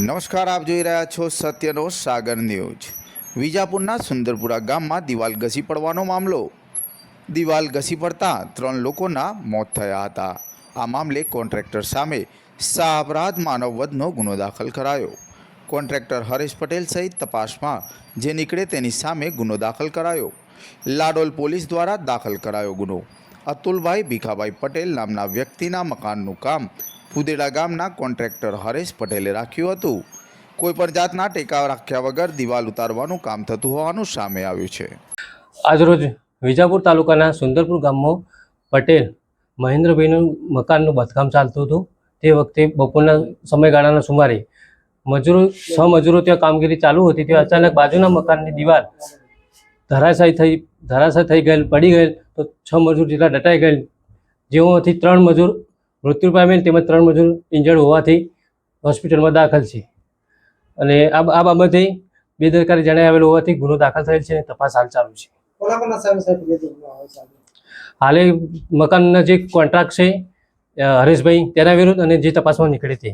નમસ્કાર, આપ જોઈ રહ્યા છો સત્યનો સાગર ન્યૂઝ। વિજાપુરના સુંદરપુરા ગામમાં દિવાલ ઘસી પડવાનો મામલો। દિવાલ ઘસી પડતા 3 લોકોના મોત થયા હતા। આ મામલે કોન્ટ્રાક્ટર સામે સાપરાધ માનવવધનો ગુનો દાખલ કરાયો। કોન્ટ્રાક્ટર હરેશ પટેલ સહિત તપાસમાં જે નીકળે તેની સામે ગુનો દાખલ કરાયો। લાડોલ પોલીસ દ્વારા દાખલ કરાયો ગુનો। અતુલભાઈ ભીખાભાઈ પટેલ નામના વ્યક્તિના મકાનનું કામ ફુદેડા ગામના કોન્ટ્રાક્ટર હરેશ પટેલે રાખ્યું હતું। કોઈપણ જાતના ટેકા રાખ્યા વગર દિવાલ ઉતારવાનું કામ થતું હોવાનું સામે આવ્યું છે। આજરોજ વિજાપુર તાલુકાના સુંદરપુર ગામમાં પટેલ મહેન્દ્રભાઈનું મકાનનું બાંધકામ ચાલતું હતું। તે વખતે બપોરના સમયગાળાના સુમારે મજૂરો ત્યાં કામગીરી ચાલુ હતી। ત્યાં અચાનક બાજુના મકાનની દિવાલ ધરાશાયી થઈ ગયેલ, પડી ગયેલ તો 6 મજૂર જેટલા દટાઈ ગયેલ, જેઓમાંથી 3 મજૂર મૃત્યુ પામેલ તેમજ 3 મજૂર ઇન્જર્ડ હોવાથી હોસ્પિટલમાં દાખલ છે। અને આ બાબતે બેદરકારી જણાઈ આવેલ હોવાથી ગુનો દાખલ થયેલ છે। તપાસ હાલ ચાલુ છે। હાલે મકાનના જે કોન્ટ્રાક્ટ છે હરેશભાઈ તેના વિરુદ્ધ અને જે તપાસમાં નીકળે તે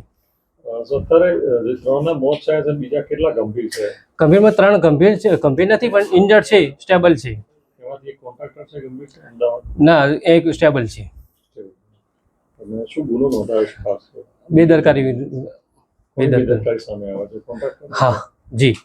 ગંભીરમાં 3 ગંભીર છે, ગંભીર નથી પણ ઇન્જર્ડ છે, સ્ટેબલ છે। ના, એક સ્ટેબલ છે। બેદરકારી સામે આવે છે। હા જી।